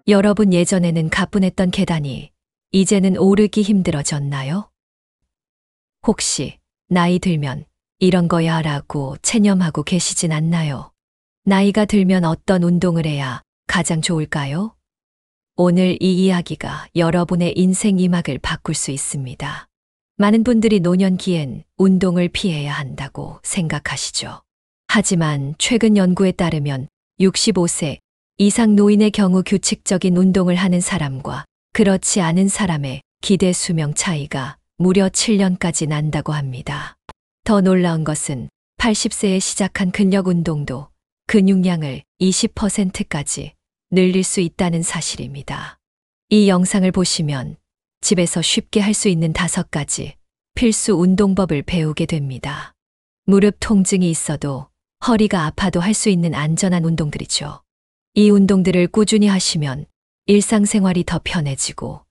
여러분 예전에는 가뿐했던 계단이 이제는 오르기 힘들어졌나요? 혹시 나이 들면 이런 거야 라고 체념하고 계시진 않나요? 나이가 들면 어떤 운동을 해야 가장 좋을까요? 오늘 이 이야기가 여러분의 인생 이막을 바꿀 수 있습니다. 많은 분들이 노년기엔 운동을 피해야 한다고 생각하시죠. 하지만 최근 연구에 따르면 65세 이상 노인의 경우 규칙적인 운동을 하는 사람과 그렇지 않은 사람의 기대 수명 차이가 무려 7년까지 난다고 합니다. 더 놀라운 것은 80세에 시작한 근력 운동도 근육량을 20%까지 늘릴 수 있다는 사실입니다. 이 영상을 보시면 집에서 쉽게 할 수 있는 5가지 필수 운동법을 배우게 됩니다. 무릎 통증이 있어도 허리가 아파도 할 수 있는 안전한 운동들이죠. 이 운동들을 꾸준히 하시면 일상생활이 더 편해지고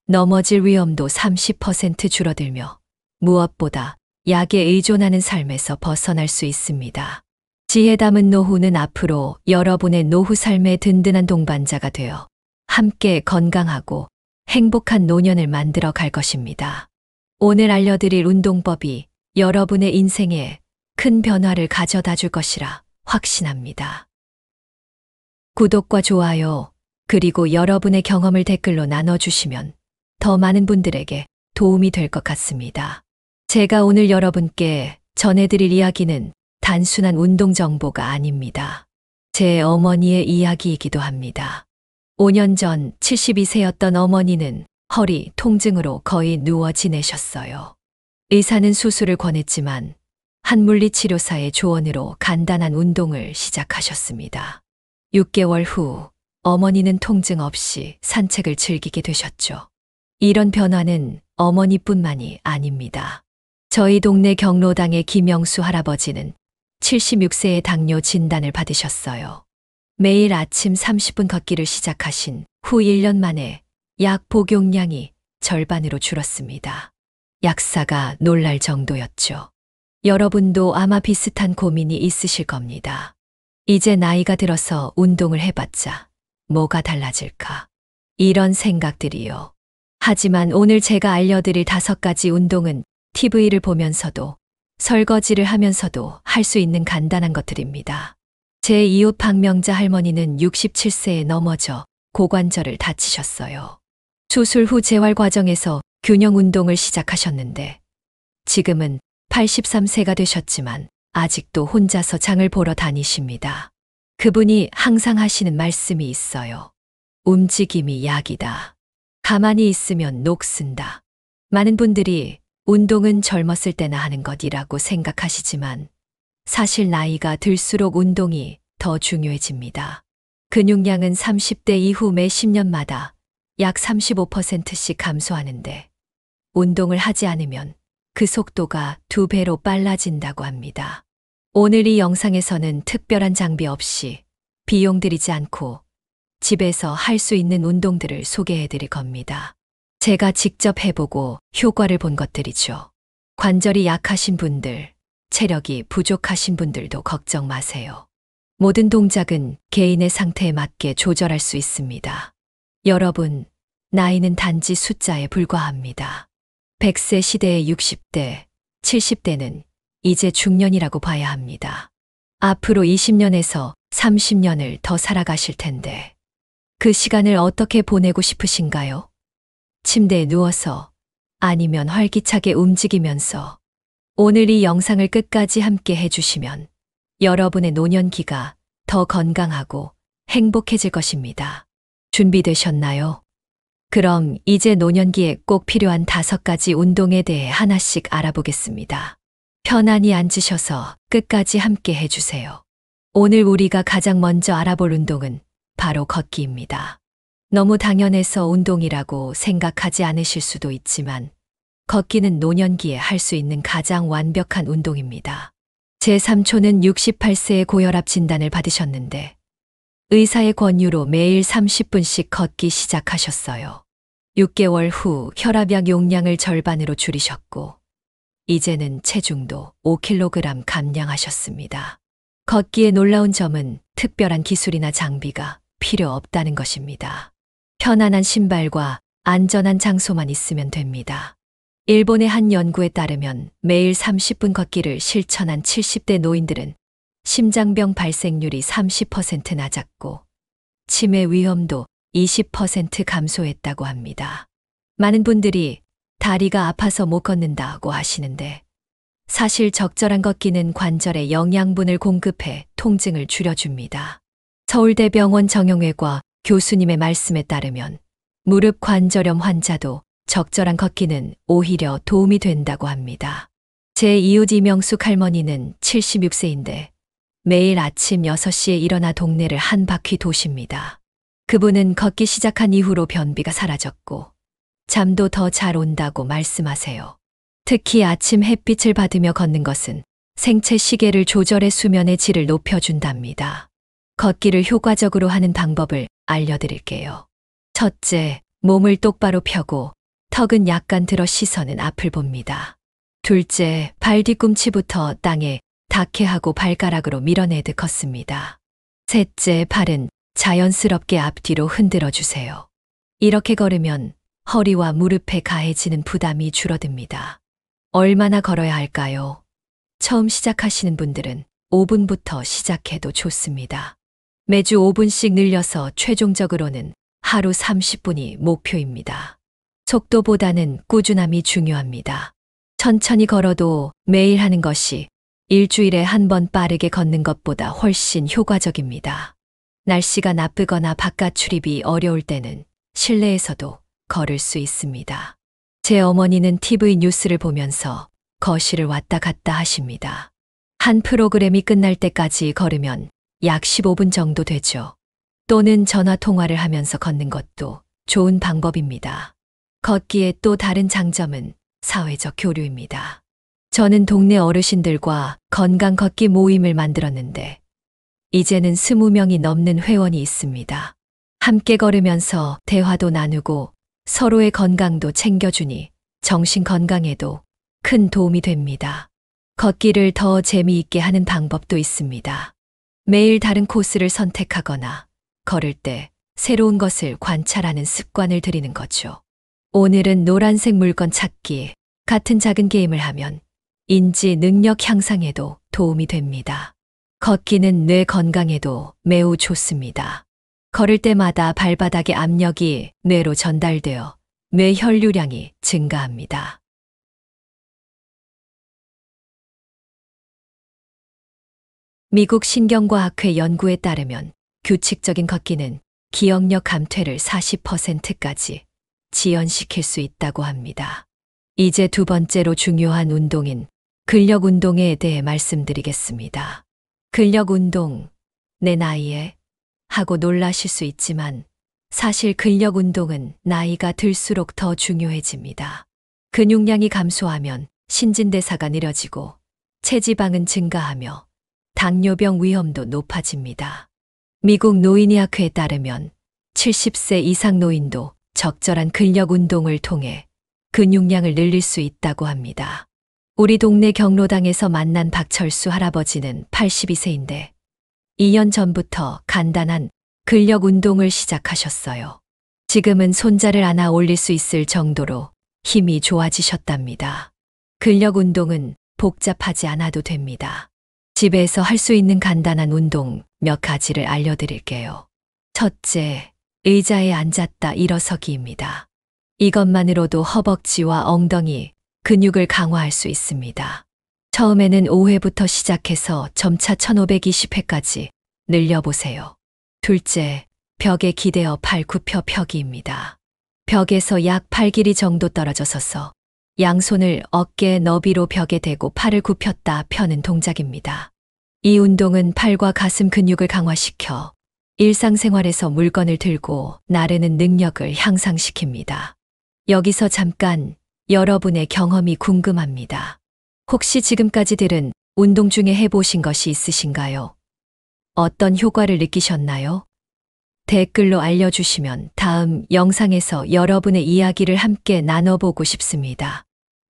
넘어질 위험도 30% 줄어들며 무엇보다 약에 의존하는 삶에서 벗어날 수 있습니다. 지혜 담은 노후는 앞으로 여러분의 노후 삶의 든든한 동반자가 되어 함께 건강하고 행복한 노년을 만들어 갈 것입니다. 오늘 알려드릴 운동법이 여러분의 인생에 큰 변화를 가져다 줄 것이라 확신합니다. 구독과 좋아요, 그리고 여러분의 경험을 댓글로 나눠주시면 더 많은 분들에게 도움이 될 것 같습니다. 제가 오늘 여러분께 전해드릴 이야기는 단순한 운동 정보가 아닙니다. 제 어머니의 이야기이기도 합니다. 5년 전 72세였던 어머니는 허리 통증으로 거의 누워 지내셨어요. 의사는 수술을 권했지만 한물리치료사의 조언으로 간단한 운동을 시작하셨습니다. 6개월 후 어머니는 통증 없이 산책을 즐기게 되셨죠. 이런 변화는 어머니뿐만이 아닙니다. 저희 동네 경로당의 김영수 할아버지는 76세의 당뇨 진단을 받으셨어요. 매일 아침 30분 걷기를 시작하신 후 1년 만에 약 복용량이 절반으로 줄었습니다. 약사가 놀랄 정도였죠. 여러분도 아마 비슷한 고민이 있으실 겁니다. 이제 나이가 들어서 운동을 해봤자 뭐가 달라질까? 이런 생각들이요. 하지만 오늘 제가 알려드릴 5가지 운동은 TV를 보면서도 설거지를 하면서도 할 수 있는 간단한 것들입니다. 제 이웃 박명자 할머니는 67세에 넘어져 고관절을 다치셨어요. 수술 후 재활 과정에서 균형 운동을 시작하셨는데 지금은 83세가 되셨지만 아직도 혼자서 장을 보러 다니십니다. 그분이 항상 하시는 말씀이 있어요. 움직임이 약이다. 가만히 있으면 녹슨다. 많은 분들이 운동은 젊었을 때나 하는 것이라고 생각하시지만 사실 나이가 들수록 운동이 더 중요해집니다. 근육량은 30대 이후 매 10년마다 약 35%씩 감소하는데 운동을 하지 않으면 그 속도가 2배로 빨라진다고 합니다. 오늘 이 영상에서는 특별한 장비 없이 비용 들이지 않고 집에서 할 수 있는 운동들을 소개해 드릴 겁니다. 제가 직접 해보고 효과를 본 것들이죠. 관절이 약하신 분들, 체력이 부족하신 분들도 걱정 마세요. 모든 동작은 개인의 상태에 맞게 조절할 수 있습니다. 여러분, 나이는 단지 숫자에 불과합니다. 100세 시대의 60대, 70대는 이제 중년이라고 봐야 합니다. 앞으로 20년에서 30년을 더 살아가실 텐데 그 시간을 어떻게 보내고 싶으신가요? 침대에 누워서 아니면 활기차게 움직이면서 오늘 이 영상을 끝까지 함께 해주시면 여러분의 노년기가 더 건강하고 행복해질 것입니다. 준비되셨나요? 그럼 이제 노년기에 꼭 필요한 5가지 운동에 대해 하나씩 알아보겠습니다. 편안히 앉으셔서 끝까지 함께 해주세요. 오늘 우리가 가장 먼저 알아볼 운동은 바로 걷기입니다. 너무 당연해서 운동이라고 생각하지 않으실 수도 있지만 걷기는 노년기에 할 수 있는 가장 완벽한 운동입니다. 제 삼촌은 68세의 고혈압 진단을 받으셨는데 의사의 권유로 매일 30분씩 걷기 시작하셨어요. 6개월 후 혈압약 용량을 절반으로 줄이셨고 이제는 체중도 5kg 감량하셨습니다. 걷기의 놀라운 점은 특별한 기술이나 장비가 필요 없다는 것입니다. 편안한 신발과 안전한 장소만 있으면 됩니다. 일본의 한 연구에 따르면 매일 30분 걷기를 실천한 70대 노인들은 심장병 발생률이 30% 낮았고 치매 위험도 20% 감소했다고 합니다. 많은 분들이 다리가 아파서 못 걷는다고 하시는데 사실 적절한 걷기는 관절에 영양분을 공급해 통증을 줄여줍니다. 서울대병원 정형외과 교수님의 말씀에 따르면 무릎 관절염 환자도 적절한 걷기는 오히려 도움이 된다고 합니다. 제 이웃 이명숙 할머니는 76세인데 매일 아침 6시에 일어나 동네를 한 바퀴 도십니다. 그분은 걷기 시작한 이후로 변비가 사라졌고 잠도 더 잘 온다고 말씀하세요. 특히 아침 햇빛을 받으며 걷는 것은 생체 시계를 조절해 수면의 질을 높여준답니다. 걷기를 효과적으로 하는 방법을 알려드릴게요. 첫째, 몸을 똑바로 펴고 턱은 약간 들어 시선은 앞을 봅니다. 둘째, 발 뒤꿈치부터 땅에 닿게 하고 발가락으로 밀어내듯 걷습니다. 셋째, 발은 자연스럽게 앞뒤로 흔들어 주세요. 이렇게 걸으면 허리와 무릎에 가해지는 부담이 줄어듭니다. 얼마나 걸어야 할까요? 처음 시작하시는 분들은 5분부터 시작해도 좋습니다. 매주 5분씩 늘려서 최종적으로는 하루 30분이 목표입니다. 속도보다는 꾸준함이 중요합니다. 천천히 걸어도 매일 하는 것이 일주일에 한 번 빠르게 걷는 것보다 훨씬 효과적입니다. 날씨가 나쁘거나 바깥 출입이 어려울 때는 실내에서도 걸을 수 있습니다. 제 어머니는 TV 뉴스를 보면서 거실을 왔다 갔다 하십니다. 한 프로그램이 끝날 때까지 걸으면 약 15분 정도 되죠. 또는 전화 통화를 하면서 걷는 것도 좋은 방법입니다. 걷기의 또 다른 장점은 사회적 교류입니다. 저는 동네 어르신들과 건강 걷기 모임을 만들었는데 이제는 20명이 넘는 회원이 있습니다. 함께 걸으면서 대화도 나누고 서로의 건강도 챙겨주니 정신 건강에도 큰 도움이 됩니다. 걷기를 더 재미있게 하는 방법도 있습니다. 매일 다른 코스를 선택하거나 걸을 때 새로운 것을 관찰하는 습관을 들이는 거죠. 오늘은 노란색 물건 찾기 같은 작은 게임을 하면 인지 능력 향상에도 도움이 됩니다. 걷기는 뇌 건강에도 매우 좋습니다. 걸을 때마다 발바닥의 압력이 뇌로 전달되어 뇌 혈류량이 증가합니다. 미국 신경과학회 연구에 따르면 규칙적인 걷기는 기억력 감퇴를 40%까지 지연시킬 수 있다고 합니다. 이제 두 번째로 중요한 운동인 근력 운동에 대해 말씀드리겠습니다. 근력 운동, 내 나이에? 하고 놀라실 수 있지만 사실 근력 운동은 나이가 들수록 더 중요해집니다. 근육량이 감소하면 신진대사가 느려지고 체지방은 증가하며 당뇨병 위험도 높아집니다. 미국 노인의학회에 따르면 70세 이상 노인도 적절한 근력 운동을 통해 근육량을 늘릴 수 있다고 합니다. 우리 동네 경로당에서 만난 박철수 할아버지는 82세인데 2년 전부터 간단한 근력 운동을 시작하셨어요. 지금은 손자를 안아 올릴 수 있을 정도로 힘이 좋아지셨답니다. 근력 운동은 복잡하지 않아도 됩니다. 집에서 할 수 있는 간단한 운동 몇 가지를 알려드릴게요. 첫째, 의자에 앉았다 일어서기입니다. 이것만으로도 허벅지와 엉덩이 근육을 강화할 수 있습니다. 처음에는 5회부터 시작해서 점차 1520회까지 늘려보세요. 둘째, 벽에 기대어 팔 굽혀 펴기입니다. 벽에서 약 8길이 정도 떨어져 서서 양손을 어깨 너비로 벽에 대고 팔을 굽혔다 펴는 동작입니다. 이 운동은 팔과 가슴 근육을 강화시켜 일상생활에서 물건을 들고 나르는 능력을 향상시킵니다. 여기서 잠깐 여러분의 경험이 궁금합니다. 혹시 지금까지 들은 운동 중에 해보신 것이 있으신가요? 어떤 효과를 느끼셨나요? 댓글로 알려주시면 다음 영상에서 여러분의 이야기를 함께 나눠보고 싶습니다.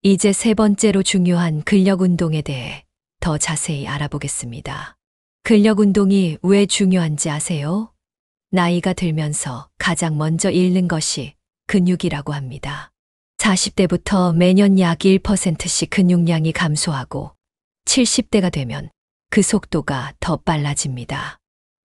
이제 세 번째로 중요한 근력 운동에 대해 더 자세히 알아보겠습니다. 근력 운동이 왜 중요한지 아세요? 나이가 들면서 가장 먼저 잃는 것이 근육이라고 합니다. 40대부터 매년 약 1%씩 근육량이 감소하고 70대가 되면 그 속도가 더 빨라집니다.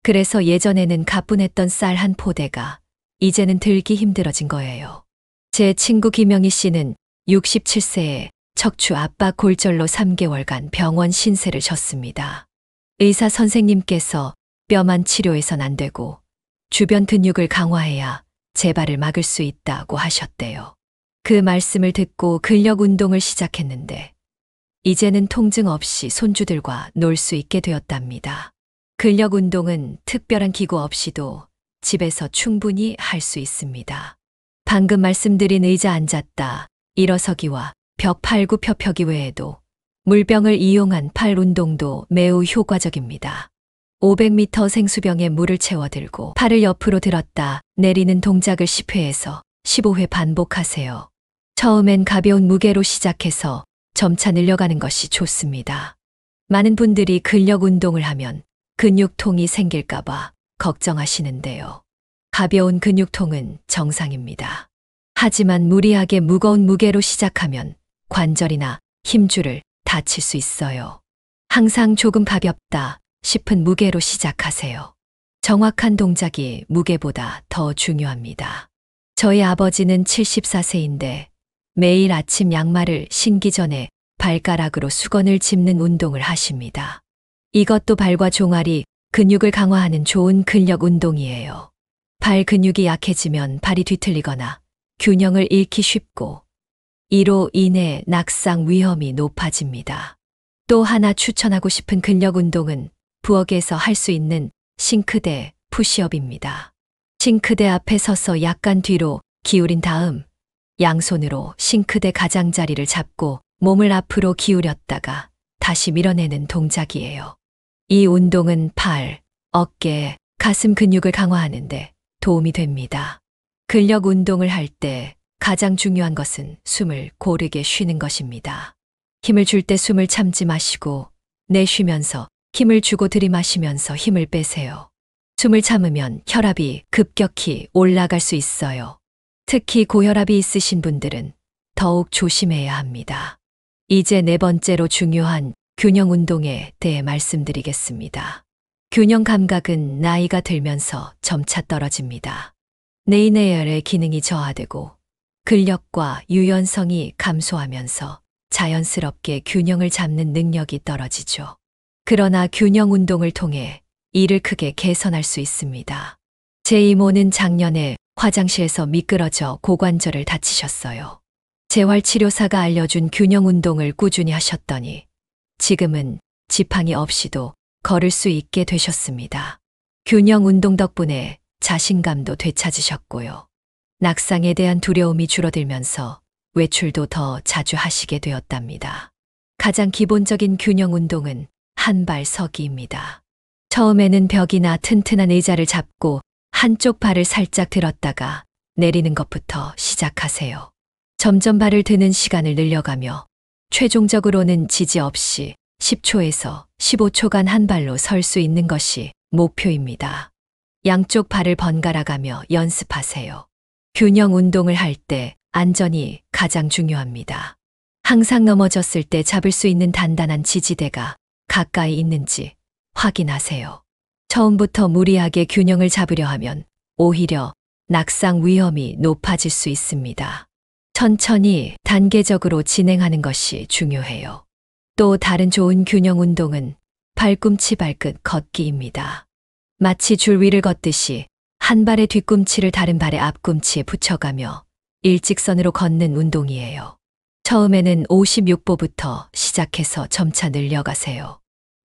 그래서 예전에는 가뿐했던 쌀 한 포대가 이제는 들기 힘들어진 거예요. 제 친구 김영희 씨는 67세에 척추 압박 골절로 3개월간 병원 신세를 졌습니다. 의사 선생님께서 뼈만 치료해선 안 되고 주변 근육을 강화해야 재발을 막을 수 있다고 하셨대요. 그 말씀을 듣고 근력 운동을 시작했는데 이제는 통증 없이 손주들과 놀 수 있게 되었답니다. 근력 운동은 특별한 기구 없이도 집에서 충분히 할 수 있습니다. 방금 말씀드린 의자 앉았다, 일어서기와 벽 팔구 펴펴기 외에도 물병을 이용한 팔 운동도 매우 효과적입니다. 500m 생수병에 물을 채워 들고 팔을 옆으로 들었다 내리는 동작을 10회에서 15회 반복하세요. 처음엔 가벼운 무게로 시작해서 점차 늘려가는 것이 좋습니다. 많은 분들이 근력 운동을 하면 근육통이 생길까봐 걱정하시는데요. 가벼운 근육통은 정상입니다. 하지만 무리하게 무거운 무게로 시작하면 관절이나 힘줄을 다칠 수 있어요. 항상 조금 가볍다 싶은 무게로 시작하세요. 정확한 동작이 무게보다 더 중요합니다. 저희 아버지는 74세인데 매일 아침 양말을 신기 전에 발가락으로 수건을 짚는 운동을 하십니다. 이것도 발과 종아리, 근육을 강화하는 좋은 근력 운동이에요. 발 근육이 약해지면 발이 뒤틀리거나 균형을 잃기 쉽고 이로 인해 낙상 위험이 높아집니다. 또 하나 추천하고 싶은 근력 운동은 부엌에서 할 수 있는 싱크대 푸시업입니다. 싱크대 앞에 서서 약간 뒤로 기울인 다음 양손으로 싱크대 가장자리를 잡고 몸을 앞으로 기울였다가 다시 밀어내는 동작이에요. 이 운동은 팔, 어깨, 가슴 근육을 강화하는데 도움이 됩니다. 근력 운동을 할 때 가장 중요한 것은 숨을 고르게 쉬는 것입니다. 힘을 줄 때 숨을 참지 마시고 내쉬면서 힘을 주고 들이마시면서 힘을 빼세요. 숨을 참으면 혈압이 급격히 올라갈 수 있어요. 특히 고혈압이 있으신 분들은 더욱 조심해야 합니다. 이제 네 번째로 중요한 균형 운동에 대해 말씀드리겠습니다. 균형 감각은 나이가 들면서 점차 떨어집니다. 뇌의 기능이 저하되고 근력과 유연성이 감소하면서 자연스럽게 균형을 잡는 능력이 떨어지죠. 그러나 균형 운동을 통해 이를 크게 개선할 수 있습니다. 제 이모는 작년에 화장실에서 미끄러져 고관절을 다치셨어요. 재활치료사가 알려준 균형 운동을 꾸준히 하셨더니 지금은 지팡이 없이도 걸을 수 있게 되셨습니다. 균형 운동 덕분에 자신감도 되찾으셨고요. 낙상에 대한 두려움이 줄어들면서 외출도 더 자주 하시게 되었답니다. 가장 기본적인 균형 운동은 한발 서기입니다. 처음에는 벽이나 튼튼한 의자를 잡고 한쪽 발을 살짝 들었다가 내리는 것부터 시작하세요. 점점 발을 드는 시간을 늘려가며 최종적으로는 지지 없이 10초에서 15초간 한 발로 설 수 있는 것이 목표입니다. 양쪽 발을 번갈아가며 연습하세요. 균형 운동을 할 때 안전이 가장 중요합니다. 항상 넘어졌을 때 잡을 수 있는 단단한 지지대가 가까이 있는지 확인하세요. 처음부터 무리하게 균형을 잡으려 하면 오히려 낙상 위험이 높아질 수 있습니다. 천천히 단계적으로 진행하는 것이 중요해요. 또 다른 좋은 균형 운동은 발꿈치 발끝 걷기입니다. 마치 줄 위를 걷듯이 한 발의 뒤꿈치를 다른 발의 앞꿈치에 붙여가며 일직선으로 걷는 운동이에요. 처음에는 56보부터 시작해서 점차 늘려가세요.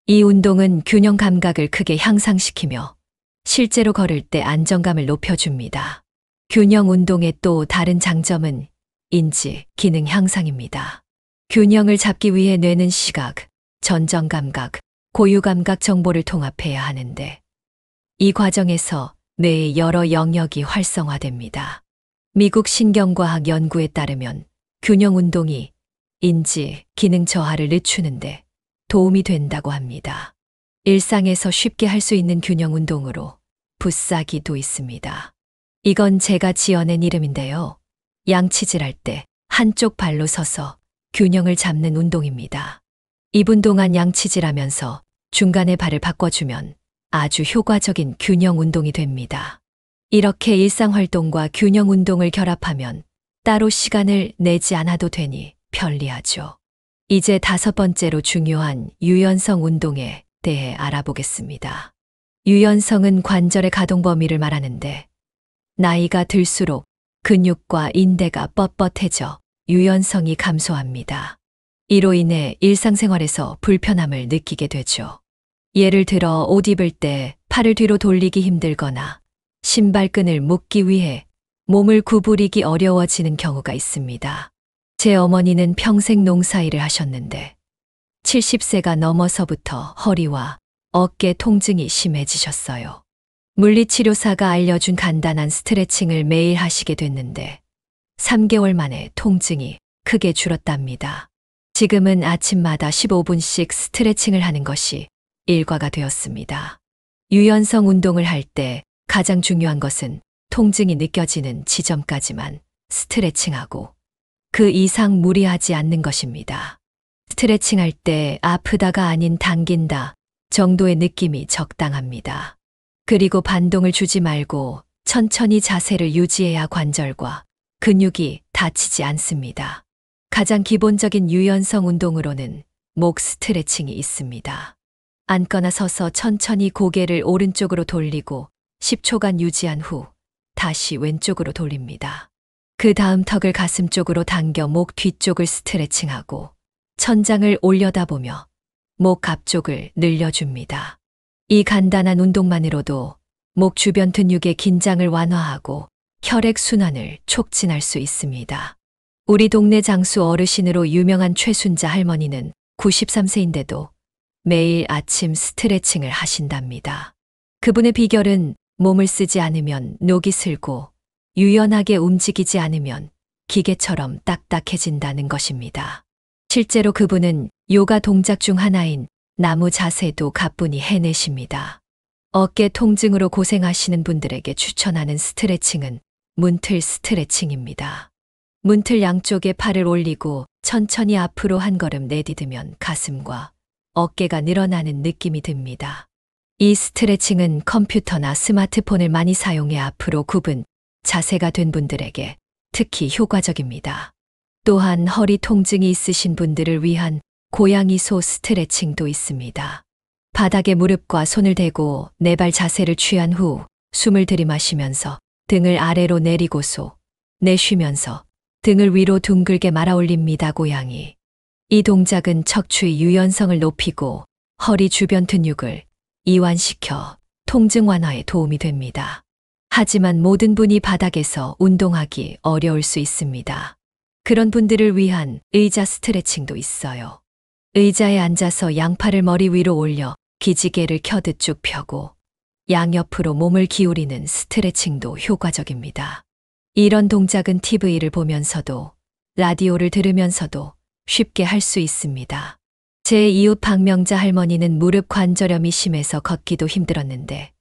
이 운동은 균형 감각을 크게 향상시키며 실제로 걸을 때 안정감을 높여줍니다. 균형 운동의 또 다른 장점은 인지, 기능 향상입니다. 균형을 잡기 위해 뇌는 시각, 전정 감각, 고유 감각 정보를 통합해야 하는데 이 과정에서 뇌의 여러 영역이 활성화됩니다. 미국 신경과학 연구에 따르면 균형 운동이 인지, 기능 저하를 늦추는데 도움이 된다고 합니다. 일상에서 쉽게 할 수 있는 균형 운동으로 붓사기도 있습니다. 이건 제가 지어낸 이름인데요. 양치질할 때 한쪽 발로 서서 균형을 잡는 운동입니다. 2분 동안 양치질하면서 중간에 발을 바꿔주면 아주 효과적인 균형 운동이 됩니다. 이렇게 일상활동과 균형 운동을 결합하면 따로 시간을 내지 않아도 되니 편리하죠. 이제 5번째로 중요한 유연성 운동에 대해 알아보겠습니다. 유연성은 관절의 가동 범위를 말하는데 나이가 들수록 근육과 인대가 뻣뻣해져 유연성이 감소합니다. 이로 인해 일상생활에서 불편함을 느끼게 되죠. 예를 들어 옷 입을 때 팔을 뒤로 돌리기 힘들거나 신발끈을 묶기 위해 몸을 구부리기 어려워지는 경우가 있습니다. 제 어머니는 평생 농사일을 하셨는데 70세가 넘어서부터 허리와 어깨 통증이 심해지셨어요. 물리치료사가 알려준 간단한 스트레칭을 매일 하시게 됐는데 3개월 만에 통증이 크게 줄었답니다. 지금은 아침마다 15분씩 스트레칭을 하는 것이 일과가 되었습니다. 유연성 운동을 할 때 가장 중요한 것은 통증이 느껴지는 지점까지만 스트레칭하고 그 이상 무리하지 않는 것입니다. 스트레칭할 때 아프다가 아닌 당긴다 정도의 느낌이 적당합니다. 그리고 반동을 주지 말고 천천히 자세를 유지해야 관절과 근육이 다치지 않습니다. 가장 기본적인 유연성 운동으로는 목 스트레칭이 있습니다. 앉거나 서서 천천히 고개를 오른쪽으로 돌리고 10초간 유지한 후 다시 왼쪽으로 돌립니다. 그 다음 턱을 가슴 쪽으로 당겨 목 뒤쪽을 스트레칭하고 천장을 올려다보며 목 앞쪽을 늘려줍니다. 이 간단한 운동만으로도 목 주변 근육의 긴장을 완화하고 혈액순환을 촉진할 수 있습니다. 우리 동네 장수 어르신으로 유명한 최순자 할머니는 93세인데도 매일 아침 스트레칭을 하신답니다. 그분의 비결은 몸을 쓰지 않으면 녹이 슬고 유연하게 움직이지 않으면 기계처럼 딱딱해진다는 것입니다. 실제로 그분은 요가 동작 중 하나인 나무 자세도 가뿐히 해내십니다. 어깨 통증으로 고생하시는 분들에게 추천하는 스트레칭은 문틀 스트레칭입니다. 문틀 양쪽에 팔을 올리고 천천히 앞으로 한 걸음 내디디면 가슴과 어깨가 늘어나는 느낌이 듭니다. 이 스트레칭은 컴퓨터나 스마트폰을 많이 사용해 앞으로 굽은 자세가 된 분들에게 특히 효과적입니다. 또한 허리 통증이 있으신 분들을 위한 고양이소 스트레칭도 있습니다. 바닥에 무릎과 손을 대고 네 발 자세를 취한 후 숨을 들이마시면서 등을 아래로 내리고서 내쉬면서 등을 위로 둥글게 말아 올립니다. 고양이. 이 동작은 척추의 유연성을 높이고 허리 주변 근육을 이완시켜 통증 완화에 도움이 됩니다. 하지만 모든 분이 바닥에서 운동하기 어려울 수 있습니다. 그런 분들을 위한 의자 스트레칭도 있어요. 의자에 앉아서 양팔을 머리 위로 올려 기지개를 켜듯 쭉 펴고 양옆으로 몸을 기울이는 스트레칭도 효과적입니다. 이런 동작은 TV를 보면서도 라디오를 들으면서도 쉽게 할 수 있습니다. 제 이웃 박명자 할머니는 무릎 관절염이 심해서 걷기도 힘들었는데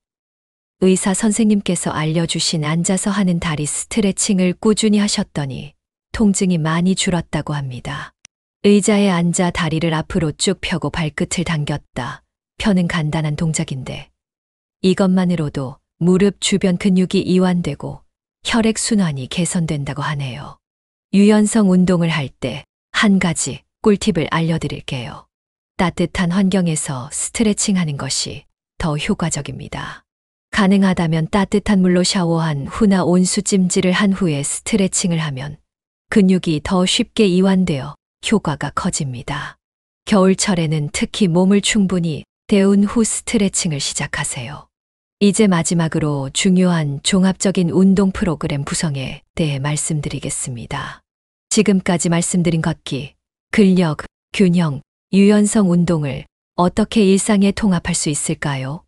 의사 선생님께서 알려주신 앉아서 하는 다리 스트레칭을 꾸준히 하셨더니 통증이 많이 줄었다고 합니다. 의자에 앉아 다리를 앞으로 쭉 펴고 발끝을 당겼다 펴는 간단한 동작인데 이것만으로도 무릎 주변 근육이 이완되고 혈액순환이 개선된다고 하네요. 유연성 운동을 할 때 한 가지 꿀팁을 알려드릴게요. 따뜻한 환경에서 스트레칭 하는 것이 더 효과적입니다. 가능하다면 따뜻한 물로 샤워한 후나 온수 찜질을 한 후에 스트레칭을 하면 근육이 더 쉽게 이완되어 효과가 커집니다. 겨울철에는 특히 몸을 충분히 데운 후 스트레칭을 시작하세요. 이제 마지막으로 중요한 종합적인 운동 프로그램 구성에 대해 말씀드리겠습니다. 지금까지 말씀드린 걷기, 근력, 균형, 유연성 운동을 어떻게 일상에 통합할 수 있을까요?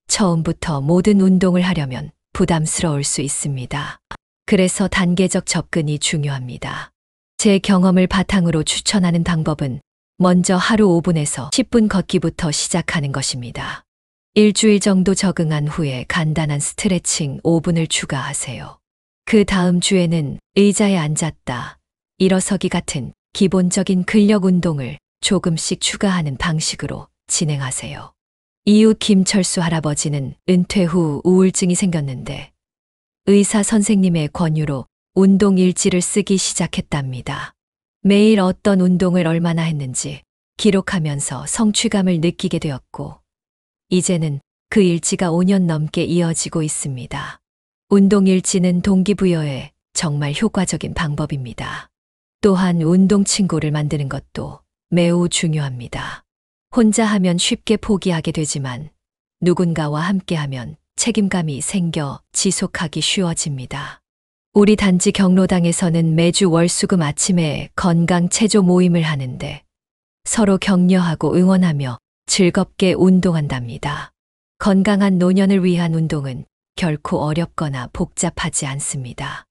처음부터 모든 운동을 하려면 부담스러울 수 있습니다. 그래서 단계적 접근이 중요합니다. 제 경험을 바탕으로 추천하는 방법은 먼저 하루 5분에서 10분 걷기부터 시작하는 것입니다. 일주일 정도 적응한 후에 간단한 스트레칭 5분을 추가하세요. 그 다음 주에는 의자에 앉았다, 일어서기 같은 기본적인 근력 운동을 조금씩 추가하는 방식으로 진행하세요. 이웃 김철수 할아버지는 은퇴 후 우울증이 생겼는데 의사 선생님의 권유로 운동 일지를 쓰기 시작했답니다. 매일 어떤 운동을 얼마나 했는지 기록하면서 성취감을 느끼게 되었고, 이제는 그 일지가 5년 넘게 이어지고 있습니다. 운동 일지는 동기부여에 정말 효과적인 방법입니다. 또한 운동 친구를 만드는 것도 매우 중요합니다. 혼자 하면 쉽게 포기하게 되지만 누군가와 함께하면 책임감이 생겨 지속하기 쉬워집니다. 우리 단지 경로당에서는 매주 월수금 아침에 건강 체조 모임을 하는데 서로 격려하고 응원하며 즐겁게 운동한답니다. 건강한 노년을 위한 운동은 결코 어렵거나 복잡하지 않습니다.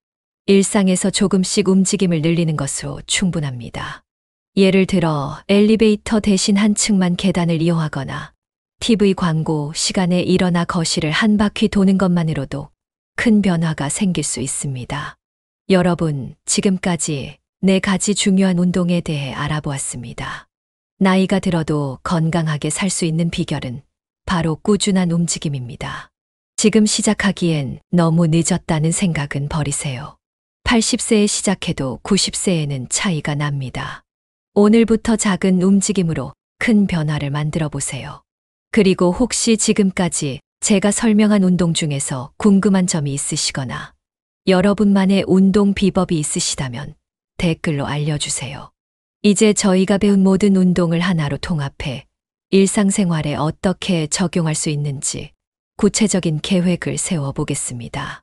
일상에서 조금씩 움직임을 늘리는 것으로 충분합니다. 예를 들어 엘리베이터 대신 한 층만 계단을 이용하거나 TV 광고 시간에 일어나 거실을 한 바퀴 도는 것만으로도 큰 변화가 생길 수 있습니다. 여러분, 지금까지 4가지 중요한 운동에 대해 알아보았습니다. 나이가 들어도 건강하게 살 수 있는 비결은 바로 꾸준한 움직임입니다. 지금 시작하기엔 너무 늦었다는 생각은 버리세요. 80세에 시작해도 90세에는 차이가 납니다. 오늘부터 작은 움직임으로 큰 변화를 만들어 보세요. 그리고 혹시 지금까지 제가 설명한 운동 중에서 궁금한 점이 있으시거나 여러분만의 운동 비법이 있으시다면 댓글로 알려주세요. 이제 저희가 배운 모든 운동을 하나로 통합해 일상생활에 어떻게 적용할 수 있는지 구체적인 계획을 세워보겠습니다.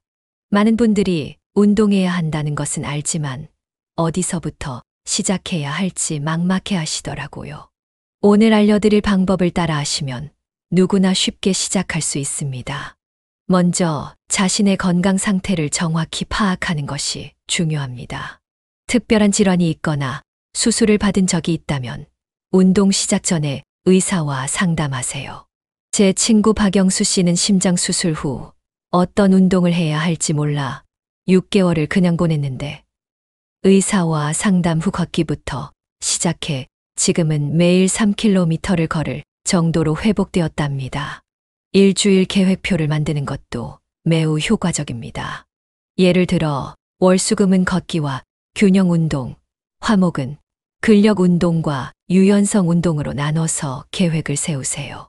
많은 분들이 운동해야 한다는 것은 알지만 어디서부터 시작해야 할지 막막해 하시더라고요. 오늘 알려드릴 방법을 따라 하시면 누구나 쉽게 시작할 수 있습니다. 먼저 자신의 건강 상태를 정확히 파악하는 것이 중요합니다. 특별한 질환이 있거나 수술을 받은 적이 있다면 운동 시작 전에 의사와 상담하세요. 제 친구 박영수 씨는 심장 수술 후 어떤 운동을 해야 할지 몰라 6개월을 그냥 보냈는데 의사와 상담 후 걷기부터 시작해 지금은 매일 3km를 걸을 정도로 회복되었답니다. 일주일 계획표를 만드는 것도 매우 효과적입니다. 예를 들어 월수금은 걷기와 균형 운동, 화목은 근력 운동과 유연성 운동으로 나눠서 계획을 세우세요.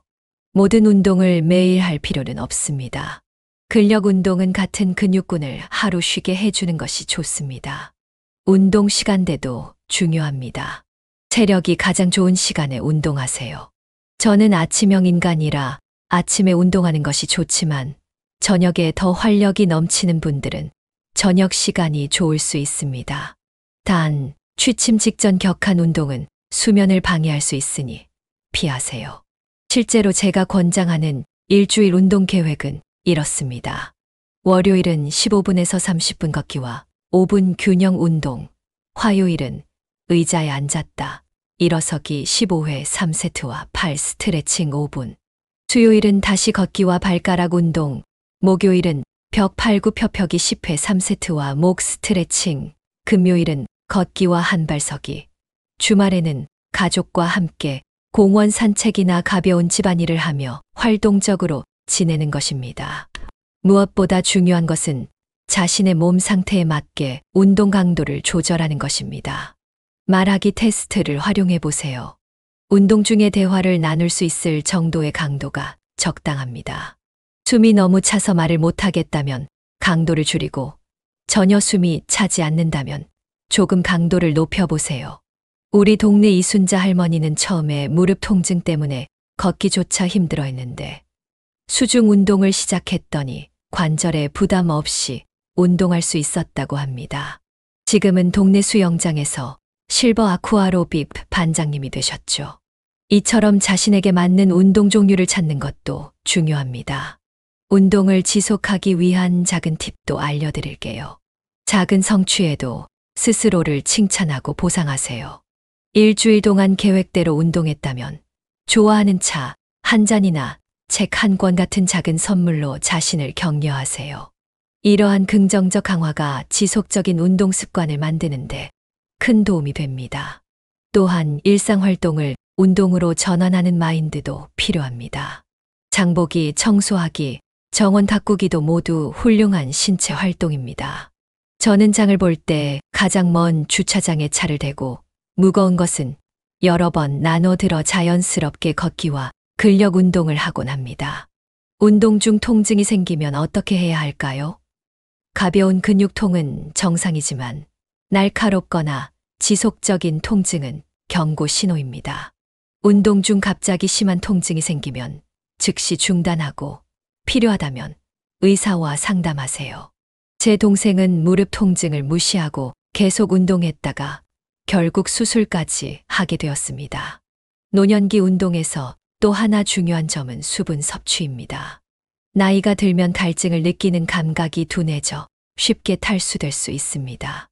모든 운동을 매일 할 필요는 없습니다. 근력 운동은 같은 근육군을 하루 쉬게 해주는 것이 좋습니다. 운동 시간대도 중요합니다. 체력이 가장 좋은 시간에 운동하세요. 저는 아침형 인간이라 아침에 운동하는 것이 좋지만 저녁에 더 활력이 넘치는 분들은 저녁 시간이 좋을 수 있습니다. 단, 취침 직전 격한 운동은 수면을 방해할 수 있으니 피하세요. 실제로 제가 권장하는 일주일 운동 계획은 이렇습니다. 월요일은 15분에서 30분 걷기와 5분 균형 운동, 화요일은 의자에 앉았다, 일어서기 15회 3세트와 팔 스트레칭 5분, 수요일은 다시 걷기와 발가락 운동, 목요일은 벽 팔구 펴펴기 10회 3세트와 목 스트레칭, 금요일은 걷기와 한발서기, 주말에는 가족과 함께 공원 산책이나 가벼운 집안일을 하며 활동적으로 지내는 것입니다. 무엇보다 중요한 것은 자신의 몸 상태에 맞게 운동 강도를 조절하는 것입니다. 말하기 테스트를 활용해 보세요. 운동 중에 대화를 나눌 수 있을 정도의 강도가 적당합니다. 숨이 너무 차서 말을 못하겠다면 강도를 줄이고 전혀 숨이 차지 않는다면 조금 강도를 높여보세요. 우리 동네 이순자 할머니는 처음에 무릎 통증 때문에 걷기조차 힘들어했는데 수중 운동을 시작했더니 관절에 부담 없이 운동할 수 있었다고 합니다. 지금은 동네 수영장에서 실버 아쿠아로빅 반장님이 되셨죠. 이처럼 자신에게 맞는 운동 종류를 찾는 것도 중요합니다. 운동을 지속하기 위한 작은 팁도 알려드릴게요. 작은 성취에도 스스로를 칭찬하고 보상하세요. 일주일 동안 계획대로 운동했다면 좋아하는 차 한 잔이나 책 한 권 같은 작은 선물로 자신을 격려하세요. 이러한 긍정적 강화가 지속적인 운동 습관을 만드는데 큰 도움이 됩니다. 또한 일상활동을 운동으로 전환하는 마인드도 필요합니다. 장보기, 청소하기, 정원 가꾸기도 모두 훌륭한 신체 활동입니다. 저는 장을 볼 때 가장 먼 주차장에 차를 대고 무거운 것은 여러 번 나눠 들어 자연스럽게 걷기와 근력 운동을 하곤 합니다. 운동 중 통증이 생기면 어떻게 해야 할까요? 가벼운 근육통은 정상이지만 날카롭거나 지속적인 통증은 경고 신호입니다. 운동 중 갑자기 심한 통증이 생기면 즉시 중단하고 필요하다면 의사와 상담하세요. 제 동생은 무릎 통증을 무시하고 계속 운동했다가 결국 수술까지 하게 되었습니다. 노년기 운동에서 또 하나 중요한 점은 수분 섭취입니다. 나이가 들면 갈증을 느끼는 감각이 둔해져 쉽게 탈수될 수 있습니다.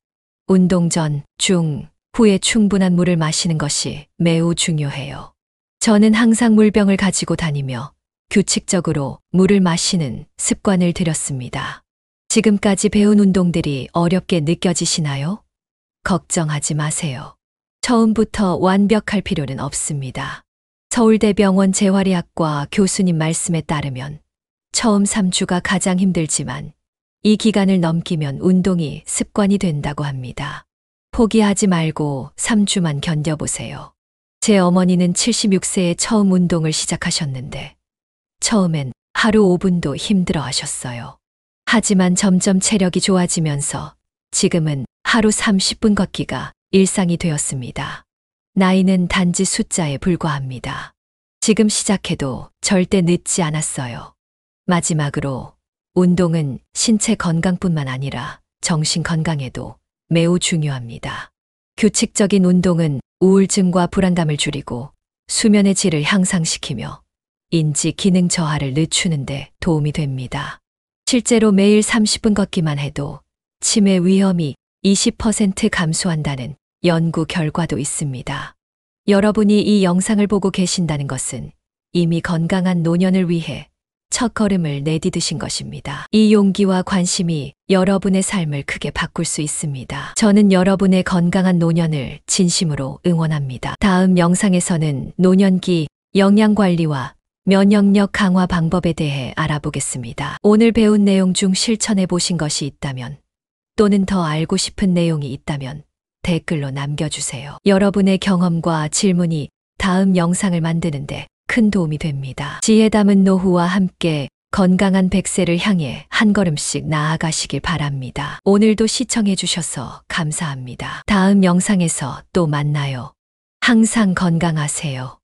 운동 전, 중, 후에 충분한 물을 마시는 것이 매우 중요해요. 저는 항상 물병을 가지고 다니며 규칙적으로 물을 마시는 습관을 들였습니다. 지금까지 배운 운동들이 어렵게 느껴지시나요? 걱정하지 마세요. 처음부터 완벽할 필요는 없습니다. 서울대병원 재활의학과 교수님 말씀에 따르면 처음 3주가 가장 힘들지만 이 기간을 넘기면 운동이 습관이 된다고 합니다. 포기하지 말고 3주만 견뎌보세요. 제 어머니는 76세에 처음 운동을 시작하셨는데 처음엔 하루 5분도 힘들어 하셨어요. 하지만 점점 체력이 좋아지면서 지금은 하루 30분 걷기가 일상이 되었습니다. 나이는 단지 숫자에 불과합니다. 지금 시작해도 절대 늦지 않았어요. 마지막으로 운동은 신체 건강뿐만 아니라 정신 건강에도 매우 중요합니다. 규칙적인 운동은 우울증과 불안감을 줄이고 수면의 질을 향상시키며 인지 기능 저하를 늦추는 데 도움이 됩니다. 실제로 매일 30분 걷기만 해도 치매 위험이 20% 감소한다는 연구 결과도 있습니다. 여러분이 이 영상을 보고 계신다는 것은 이미 건강한 노년을 위해 첫걸음을 내디디신 것입니다. 이 용기와 관심이 여러분의 삶을 크게 바꿀 수 있습니다. 저는 여러분의 건강한 노년을 진심으로 응원합니다. 다음 영상에서는 노년기 영양관리와 면역력 강화 방법에 대해 알아보겠습니다. 오늘 배운 내용 중 실천해 보신 것이 있다면 또는 더 알고 싶은 내용이 있다면 댓글로 남겨주세요. 여러분의 경험과 질문이 다음 영상을 만드는데 큰 도움이 됩니다. 지혜 담은 노후와 함께 건강한 100세를 향해 한 걸음씩 나아가시길 바랍니다. 오늘도 시청해 주셔서 감사합니다. 다음 영상에서 또 만나요. 항상 건강하세요.